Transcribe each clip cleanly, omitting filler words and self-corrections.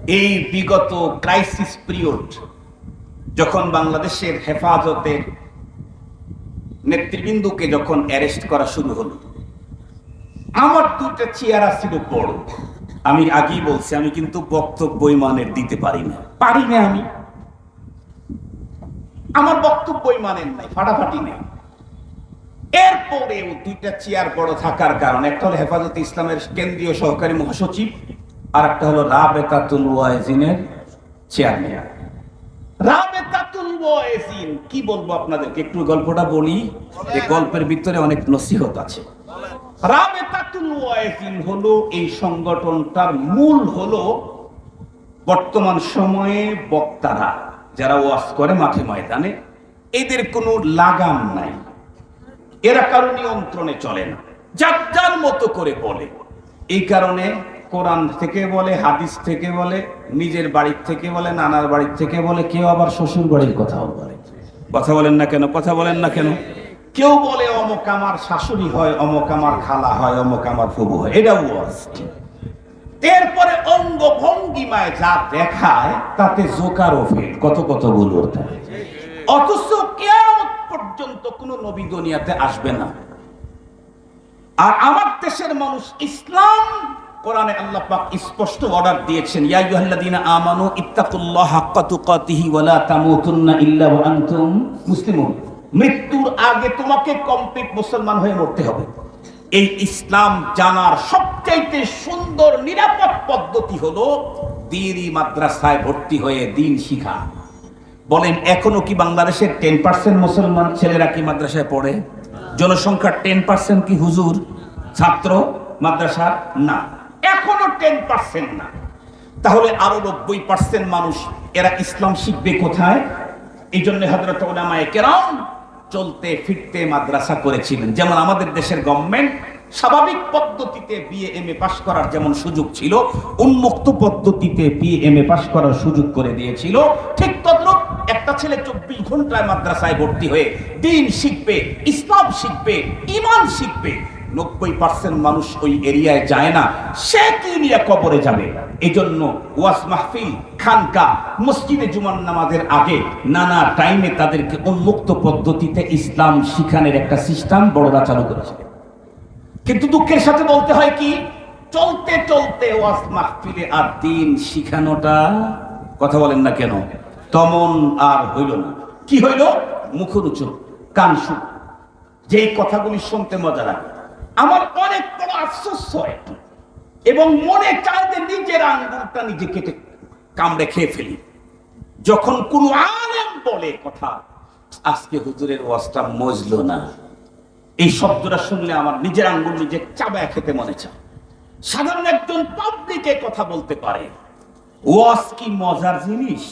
এই বিগত crisis period যখন বাংলাদেশের হেফাজতের নেতৃবৃন্দকে যখন অ্যারেস্ট করা শুরু হলো, আমার দুইটা চেয়ার ছিল বড়। আমি আগেই বলছি, আমি কিন্তু বক্তব্য ইমানের দিতে পারি না আমি। আমার বক্তব্য ইমানের নাই, ফাটাফাটি নেই। এরপরেও দুইটা চেয়ার বড় থাকার কারণে, একটা হলো হেফাজতে ইসলামের কেন্দ্রীয় সহকারী মহাসচিব, আর একটা হলো রাবেতাতুল ওয়াইজিনের চেয়ারম্যান। রাবেতাতুল ওয়াইজিন কি বলবো আপনাদেরকে, একটু গল্পটা বলি। এই গল্পের ভিতরে অনেক নসিহত আছে। রাবেতাতুল ওয়াইজিন হলো এই সংগঠনটার মূল হলো বর্তমান সময়ে বক্তারা যারা ওয়াজ করে মাঠে ময়দানে, এদের কোনো লাগাম নাই, এরা কারো নিয়ন্ত্রণে চলে না, যার মতো করে বলে। এই কারণে কোরআন থেকে বলে, হাদিস থেকে বলে, নিজের বাড়ির থেকে বলে, নানার বাড়ির থেকে বলে, কেউ আবার শ্বশুর বাড়ির কথাও বলে। কথা বলেন না কেন? কথা বলেন না কেন? কেউ বলে অমুক আমার শাশুড়ি হয়, অমুক আমার খালা হয়, অমুক আমার ফুবু হয়। এটা ওয়াজ। এরপরে অঙ্গ ভঙ্গিমায় যা দেখায় তাতে জোকার ওঠে, কত বলবো। অথচ কিয়ামত পর্যন্ত কোন নবী দুনিয়াতে আসবে না। আর আমার দেশের মানুষ ইসলাম, কোরআনে আল্লাহ পাক স্পষ্ট অর্ডার দিয়েছেন, ইয়া আইয়ুহাল্লাযীনা আমানু ইত্তাকুল্লাহা হাক্কা তুকাতিহি ওয়া লা তামুতুন্না ইল্লা ওয়া আনতুম মুসলিমুন। মৃত্যুর আগে তোমাকে কমপ্লিট মুসলমান হয়ে মরতে হবে। এই ইসলাম জানার সবচাইতে সুন্দর নিরাপদ পদ্ধতি হলো দ্বীনি মাদ্রাসায় ভর্তি হয়ে দ্বীন শিখা। বলেন, এখনো কি বাংলাদেশের 10% মুসলমান ছেলেরা কি মাদ্রাসায় পড়ে? জনসংখ্যার 10% কি হুজুর ছাত্র মাদ্রাসা? না, এখনো 10% না। তাহলে আরো 90% মানুষ এরা ইসলাম শিখবে কোথায়? এই জন্য হযরত উলামায়ে কেরাম চলতে ফিরতে মাদ্রাসা করেছিলেন। যেমন আমাদের দেশের গভর্নমেন্ট স্বাভাবিক পদ্ধতিতে বিএ/এমএ পাশ করার যেমন সুযোগ ছিল, উন্মুক্ত পদ্ধতিতে বিএ/এমএ পাশ করার সুযোগ করে দিয়েছিল, ঠিক তদ্রূপ একটা ছেলে 24 ঘন্টায় মাদ্রাসায় ভর্তি হয়ে দ্বীন শিখবে, ইসলাম শিখবে, ঈমান শিখবে। 90% মানুষ ওই এরিয়ায় যায় না, সে কি নিয়ে কবরে যাবে? এজন্য ওয়াজ মাহফিল, খানকা, মসজিদে জুমার নামাজের আগে নানা টাইমে তাদেরকে উন্মুক্ত পদ্ধতিতে ইসলাম শিখানোর একটা সিস্টেম বড়রা চালু করেছে। কিন্তু দুঃখের সাথে বলতে হয় কি, চলতে চলতে ওয়াজ মাহফিলে আর দ্বীন শিখানোটা, কথা বলেন না কেন, তেমন আর হইল না। কি হইল? মুখরোচক, কানসু, যেই কথাগুলি শুনতে মজা লাগে। আমার অনেক বড় আফসোস হয় এবং মনে চায় যে নিজের আঙ্গুলটা নিজে কেটে কামড়ে খেয়ে ফেলি যখন কোন আলেম বলে কথা, আজকে হুজুরের ওয়াজটা মজলো না। এই শব্দটা শুনলে আমার নিজের আঙ্গুল নিজে চাবায় খেতে মনে চায়। সাধারণ একজন পাবলিকে কথা বলতে পারে, ওয়াজ কি মজার জিনিস?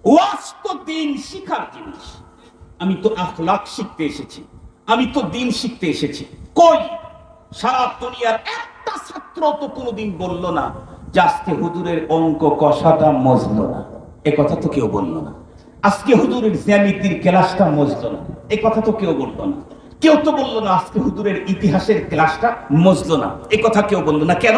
ওয়াজ তো দ্বীন শিখার জিনিস। আমি তো আখলাক শিখতে এসেছি, আমি তো দ্বীন শিখতে এসেছি। কই সারা দুনিয়ার একটা ছাত্র তো কোনোদিন বলল না যে আজকে হুজুরের অঙ্ক কষাটা মজলো না, এ কথা তো কেউ বললো না। আজকে হুজুরের জ্যামিতির ক্লাসটা মজলো না, এ কথা তো কেউ বললো না। কেউ তো বললো না আজকে হুজুরের ইতিহাসের ক্লাসটা মজলো না, এ কথা কেউ বললো না। কেন?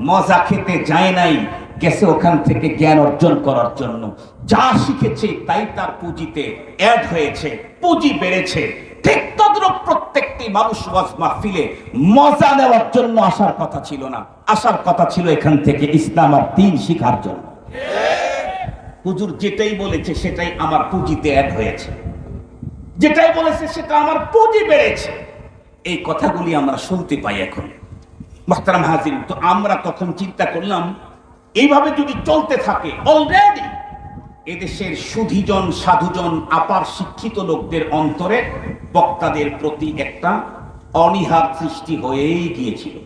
মজা খেতে যায় নাই, গেছে ওখান থেকে জ্ঞান অর্জন করার জন্য। যা শিখেছে তাই তার পুঁজিতে অ্যাড হয়েছে, পুঁজি বেড়েছে। ঠিক তদ্রূপ প্রত্যেকটি মানুষ ওয়াজ মাহফিলে মজা নেওয়ার জন্য আসার কথা ছিল না, আসার কথা ছিল এখান থেকে ইসলাম আর দ্বীন শিখার জন্য। হুজুর যেটাই বলেছে সেটাই আমার পুঁজিতে অ্যাড হয়েছে, যেটাই বলেছে সেটা আমার পুঁজি বেড়েছে। এই কথাগুলি আমরা শুনতে পাই এখন। মুহতারাম হাজির, তো আমরা তখন চিন্তা করলাম, এইভাবে যদি চলতে থাকে, অলরেডি এদেশের সুধীজন সাধুজন আপার শিক্ষিত লোকদের অন্তরে বক্তাদের প্রতি একটা অনীহার সৃষ্টি হয়েই গিয়েছিল।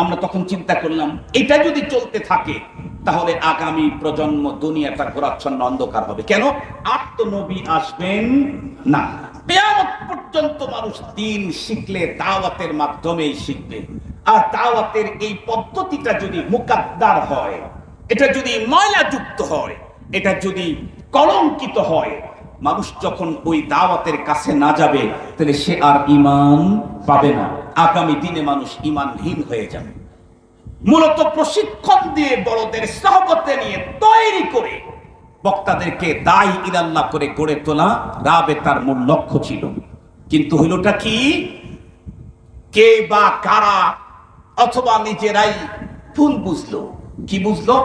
আমরা তখন চিন্তা করলাম, এটা যদি চলতে থাকে তাহলে আগামী প্রজন্ম দুনিয়াটা ঘোরাচ্ছন্ন অন্ধকার হবে। কেন? আর তো নবী আসবেন না। কিয়ামত পর্যন্ত মানুষ দ্বীন শিখলে দাওয়াতের মাধ্যমেই শিখবে। আর দাওয়াতের এই পদ্ধতিটা যদি মুকাদ্দার হয়, এটা যদি ময়লাযুক্ত হয়, এটা যদি কলঙ্কিত হয়, মানুষ যখন ওই দাওয়াতের কাছে না যাবে তাহলে সে আর ঈমান পাবে না। আগামী দিনে মানুষ ঈমানহীন হয়ে যাবে। মূলত প্রশিক্ষণ দিয়ে বড়দের সহবতে নিয়ে তৈরি করে বক্তাদেরকে দায়ী ইলাল্লাহ করে গড়ে তোলা রাবেতার মূল লক্ষ্য ছিল। কিন্তু হইলটা কি, কে বা কারা অথবা নিজেরাই ভুল বুঝলো। কি বুঝলো?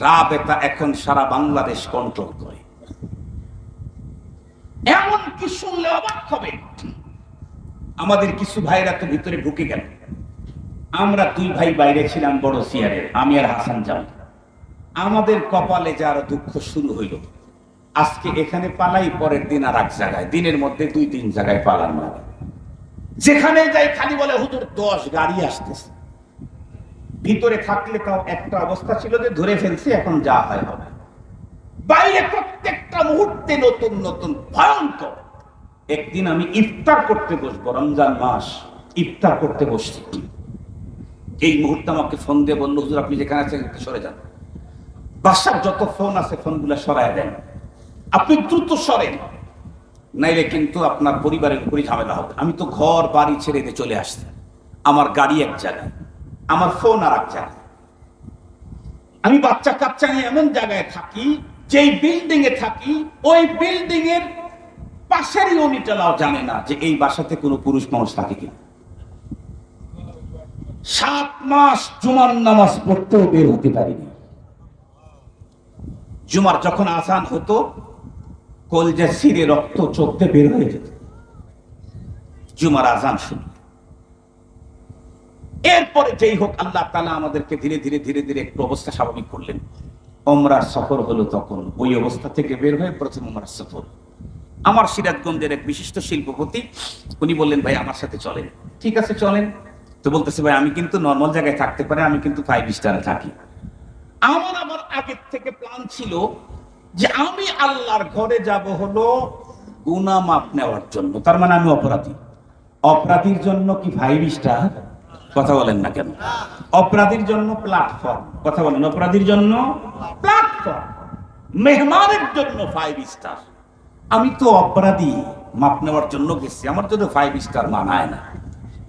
রাবেতা এখন সারা বাংলাদেশ কন্ট্রোল করে। এমন কি শুনলে অবাক হবে, আমাদের কিছু ভাইরা তো ভিতরে ঢুকে গেল। আমরা দুই ভাই বাইরে ছিলাম বড় চেয়ারে, আমি আর হাসান জাম। আমাদের কপালে যার দুঃখ শুরু হইল, আজকে এখানে পালাই, পরের দিন আর এক জায়গায়, দিনের মধ্যে 2-3 জায়গায় পালান না। যেখানে যাই খালি বলে হুজুর 10 গাড়ি আসতেছে। ভিতরে থাকলে তাও একটা অবস্থা ছিল যে ধরে ফেলছি, এখন যা হয় হবে। বাইরে প্রত্যেকটা মুহূর্তে নতুন নতুন ভয়ঙ্কর। একদিন আমি ইফতার করতে বসবো, রমজান মাস, ইফতার করতে বসছি। এই মুহূর্তে আমাকে ফোন দিয়ে বললো, হুজুর আপনি যেখানে আছেন সরে যান, বাসার যত ফোন আছে ফোনগুলো সরায় দেন, আপনি দ্রুত সরেন, নাইলে কিন্তু আপনার পরিবারের উপরই ঝামেলা হবে। আমি তো ঘর বাড়ি ছেড়ে দিয়ে চলে আসছি, আমার গাড়ি এক জায়গায়, আমার ফোন আর এক জায়গায়। আমি বাচ্চা কাচ্চা নিয়ে এমন জায়গায় থাকি, যেই বিল্ডিং এ থাকি ওই বিল্ডিং এর পাশেরই অনিটালাও জানে না যে এই বাসাতে কোনো পুরুষ মানুষ থাকে কিনা। 7 মাস জুমার নামাজ পড়তেও বের হতে পারিনি। জুমার যখন আজান হতো, কলজা ছিঁড়ে রক্ত চোখ দিয়ে বের হয়ে যেত জুমার আজান শুনে। এরপরে যেই হোক, আল্লাহ তাআলা আমাদেরকে ধীরে ধীরে ধীরে ধীরে একটু অবস্থা স্বাভাবিক করলেন। ওমরার সফর হলো, তখন ওই অবস্থা থেকে বের হয়ে প্রথম ওমরার সফর। আমার সিরাজগঞ্জের এক বিশিষ্ট শিল্পপতি, উনি বললেন ভাই আমার সাথে চলেন। ঠিক আছে চলেন। তো বলতেছে ভাই আমি কিন্তু নর্মাল জায়গায় থাকতে পারি, আমি কিন্তু 5 স্টারে থাকি। আমার আগের থেকে প্ল্যান ছিল যে আমি আল্লাহর ঘরে যাব হলো গুনাহ মাপ নেওয়ার জন্য। তার মানে আমি অপরাধী। অপরাধীর জন্য কি 5 স্টার? কথা বলেন না কেন? অপরাধীর জন্য প্ল্যাটফর্ম। কথা বলেন, অপরাধীর জন্য প্ল্যাটফর্ম, মেহমানের জন্য 5 স্টার। আমি তো অপরাধী, মাপ নেওয়ার জন্য গেছি, আমার জন্য 5 স্টার মানায় না।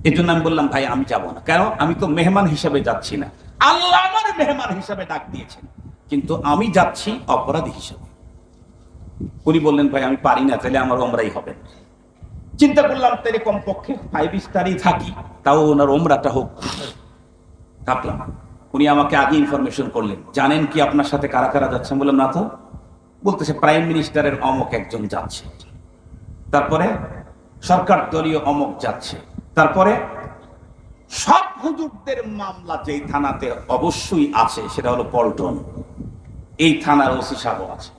এই জন্য আমি বললাম ভাই আমি যাব না। কেন? আমি তো মেহমান হিসাবে যাচ্ছি না, আল্লাহ আমার মেহমান হিসাবে ডাক দিয়েছেন, কিন্তু আমি যাচ্ছি অপরাধী হিসাবে। উনি বললেন ভাই আমি পারি না, তাহলে আমার ওমরাই হবে। চিন্তা করলাম তাহলে কমপক্ষে 5 স্টারই থাকি, তাও ওনার ওমরাটা হোক। ভাবলাম, উনি আমাকে আগে ইনফরমেশন করলেন, জানেন কি আপনার সাথে কারা কারা যাচ্ছেন? বললাম না তো। বলতেছে প্রাইম মিনিস্টারের অমক একজন যাচ্ছে, তারপরে সরকার দলীয় অমক যাচ্ছে, তারপরে সব হুজুরদের মামলা যেই থানাতে অবশ্যই আছে সেটা হলো পল্টন, এই থানার ওসি সাহেব আছে।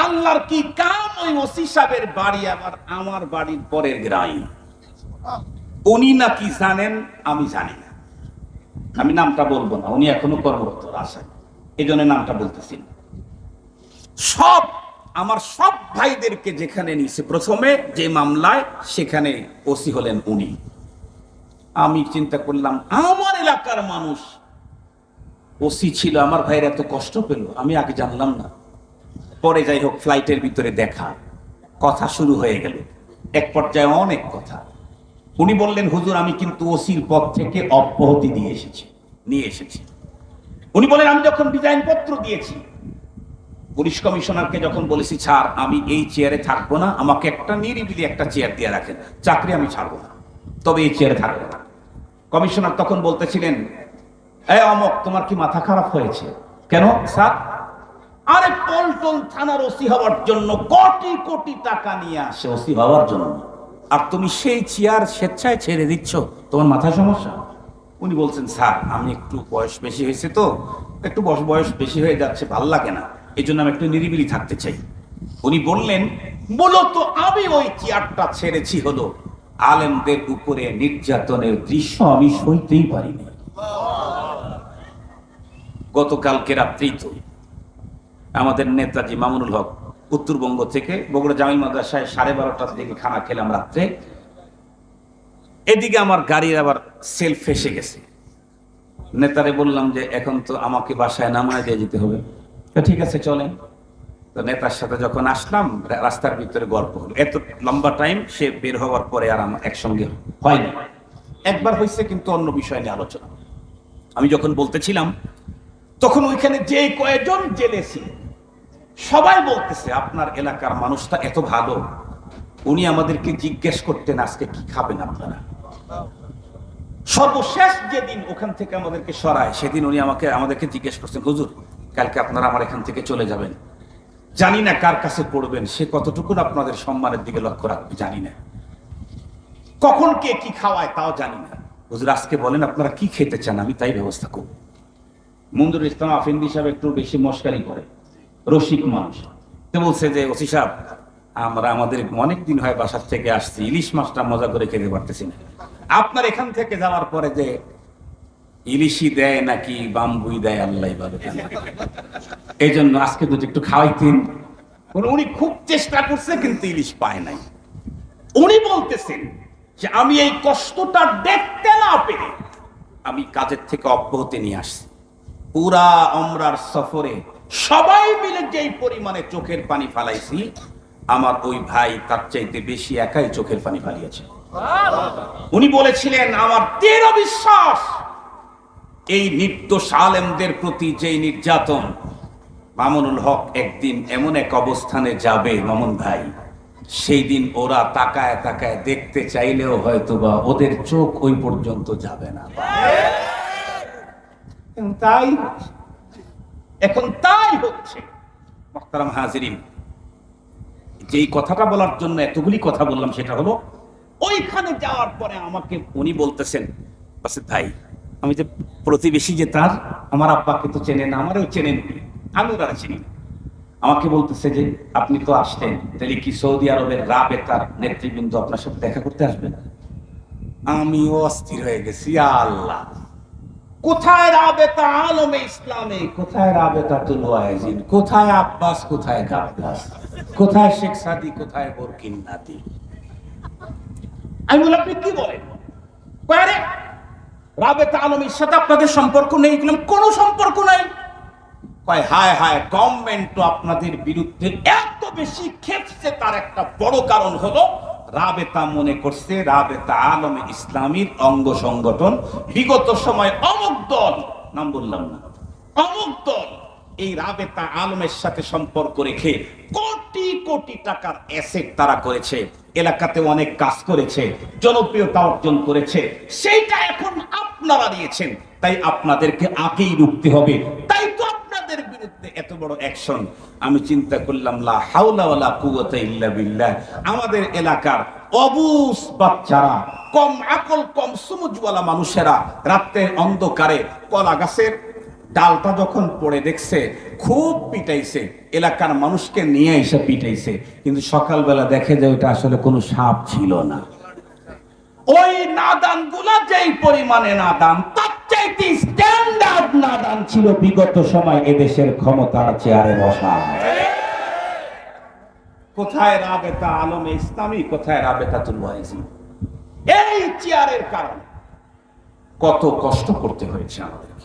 আল্লাহর কি কাম, ওই ওসি সাহেবের বাড়ি আবার আমার বাড়ির পরের গ্রামে। উনি নাকি জানেন, আমি জানি না, আমি নামটা বলবো না, উনি এখনো কর্মরত আছেন, এই জন্য নামটা বলতেছি না। সব আমার সব ভাইদেরকে যেখানে নিছে প্রথমে যে মামলায়, সেখানে ওসি হলেন উনি। আমি চিন্তা করলাম আমার এলাকার মানুষ ওসি ছিল, আমার ভাইরা এত কষ্ট পেল, আমি আগে জানলাম না। পরে যাই হোক ফ্লাইটের ভিতরে দেখা, কথা শুরু হয়ে গেল, এক পর্যায়ে অনেক কথা। উনি বললেন হুজুর আমি কিন্তু ওসির পদ থেকে অব্যাহতি নিয়ে এসেছি। উনি বলেন আমি যখন ডিজাইন পত্র দিয়েছি, পুলিশ কমিশনারকে যখন বলেছি ছাড় আমি এই চেয়ারে থাকবো না, আমাকে একটা নিরিবিলি একটা চেয়ার দিয়ে রাখেন, চাকরি আমি ছাড়বো না, তবে এই চেয়ারে থাকবো না। কমিশনার তখন বলতেছিলেন এ অমক তোমার কি মাথা খারাপ হয়েছে? কেন স্যার? আরে পল্টন থানার ওসি হওয়ার জন্য কোটি কোটি টাকা নিয়ে আসে ওসি হওয়ার জন্য, আর তুমি সেই চেয়ার স্বেচ্ছায় ছেড়ে দিচ্ছ, তোমার মাথা সমস্যা? উনি বলছেন স্যার আমি একটু বয়স বেশি হয়েছে তো, একটু বয়স বেশি হয়ে যাচ্ছে, ভাল লাগে না, এই জন্য আমি একটু নিরিবিলি থাকতে চাই। উনি বললেন মূলত আমি ওই চেয়ারটা ছেড়েছি হলো আলেমদের উপরে নির্যাতনের দৃশ্য আমি সইতেই পারিনি। গতকালকে রাত্রেই তো আমাদের নেতাজি মামুনুল হক উত্তরবঙ্গ থেকে বগুড়া জামি মাদ্রাসায় 12:30টার দিকে খানা খেলাম রাত্রে। এদিকে আমার গাড়ির আবার সেলফ ফেসে গেছে। নেতারে বললাম যে এখন তো আমাকে বাসায় নামায় দিয়ে যেতে হবে। তো ঠিক আছে চলেন। তো নেতার সাথে যখন আসলাম রাস্তার ভিতরে গল্প হলো, এত লম্বা টাইম সে বের হওয়ার পরে আর আমার একসঙ্গে হয়নি। একবার হয়েছে, কিন্তু অন্য বিষয় নিয়ে আলোচনা। আমি যখন বলতেছিলাম তখন ওইখানে যে কয়েকজন জেলে ছিল সবাই বলতেছে আপনার এলাকার মানুষটা এত ভালো, উনি আমাদেরকে জিজ্ঞেস করতেন আজকে কি খাবেন আপনারা। সর্বশেষ যেদিন ওখান থেকে আমাদেরকে সরায় সেদিন উনি আমাদেরকে জিজ্ঞেস করছেন, হুজুর কালকে আপনারা আমার এখান থেকে চলে যাবেন, জানি না কার কাছে পড়বেন, সে কতটুকু আপনাদের সম্মানের দিকে লক্ষ্য রাখবে জানি না, কখন কে কি খাওয়ায় তাও জানি না, হুজুর আজকে বলেন আপনারা কি খেতে চান, আমি তাই ব্যবস্থা করব। মঞ্জুর ইসলাম আফিন্দি সাহেব একটু বেশি মস্কারি করে, রসিক মানুষ, তো বলছে যে ওসি সাহেব আমাদের অনেকদিন হয় বাসার থেকে আসছি, ইলিশ মাছটা মজা করে খেতে পারতেছি না, আপনার এখান থেকে যাওয়ার পরে যে ইলিশই দেয় নাকি বাম্বুই দেয় আল্লাহ ভালো জানে, এই জন্য আজকে যদি একটু খাওয়াইতেন। উনি খুব চেষ্টা করছে কিন্তু ইলিশ পায় নাই। উনি বলতেছেন যে আমি এই কষ্টটা দেখতে না পেরে আমি কাজের থেকে অব্যাহতি নিয়ে আসছি। পুরা ওমরার সফরে সবাই মিলে যেই পরিমাণে চোখের পানি ফালাইছি, আমার ওই ভাই তার চাইতে বেশি একাই চোখের পানি ফালিয়েছে। উনি বলেছিলেন আমার দৃঢ় বিশ্বাস এই নির্দোষ আলেমদের প্রতি যেই নির্যাতন, মামুনুল হক একদিন এমন এক অবস্থানে যাবে মামুন ভাই, সেই দিন ওরা তাকায় তাকায় দেখতে চাইলেও হয়তোবা ওদের চোখ ওই পর্যন্ত যাবে না। তাই এখন তাই হচ্ছে। মুহতারাম হাজিরিন, যেই কথাটা বলার জন্য এতগুলি কথা বললাম সেটা হলো ওইখানে যাওয়ার পরে আমাকে উনি বলতেছেন, বাসিত ভাই আমি যে প্রতিবেশী যে তার, আমার আব্বাকে তো চেনেন, আমারও চেনেন, আমি ওরা চিনি না। আমাকে বলতেছে যে আপনি তো আসতেন, তাহলে কি সৌদি আরবের রাবেতার নেতৃবৃন্দ আপনার সাথে দেখা করতে আসবেন? আমিও অস্থির হয়ে গেছি, আল্লাহ কোথায় রাবেতা আলমে ইসলামে, কোথায় রাবেতাতুল ওয়াইজিন, কোথায় আব্বাস, কোথায় গাব্বাস, কোথায় শেখ সাদি, কোথায় বরকিন নাদি। আমি বললাম আপনি কি বলেন? আরে রাবেতা আলমের সাথে আপনাদের সম্পর্ক নেই? কোনো সম্পর্ক নাই। কয় হায় হায়, গভর্নমেন্ট তো আপনাদের বিরুদ্ধে এত বেশি খেপছে, তার একটা বড় কারণ হলো রাবেতা মনে করছে রাবেতা আলমে ইসলামীর অঙ্গ সংগঠন বিগত সময় অমুক দল, নাম বললাম না, অমুক দল এই রাবেতা আলমের সাথে সম্পর্ক রেখে কোটি কোটি টাকার অ্যাসেট তারা করেছে, এলাকাতে অনেক কাজ করেছে, জনপ্রিয়তা অর্জন করেছে, সেইটা এখন আপনারা নিয়েছেন, তাই আপনাদেরকে আগেই রুখতে হবে, তাই তো আপনাদের বিরুদ্ধে এত বড় অ্যাকশন। আমি চিন্তা করলাম লা হাওলা ওয়ালা কুওয়াতা ইল্লা বিল্লাহ, আমাদের এলাকার অবুঝ বাচ্চারা, কম আকল কম সুমুজওয়ালা মানুষেরা রাতের অন্ধকারে কলা গাছের ডালটা যখন পড়ে দেখছে খুব পিটাইছে, এলাকার মানুষকে নিয়ে এসে পিটাইছে, কিন্তু সকালবেলা দেখে যে ওইটা আসলে কোনো সাপ ছিল না। ওই নাদান গুলা যেই পরিমাণে নাদান, তার চাইতে স্ট্যান্ডার্ড নাদান ছিল বিগত সময় এদেশের ক্ষমতার চেয়ারে বসা। কোথায় রাবেতা আলমে ইসলামী, কোথায় রাবেতাতুল ওয়াইজিন? এই চেয়ারের কারণে কত কষ্ট করতে হয়েছে আমাদের।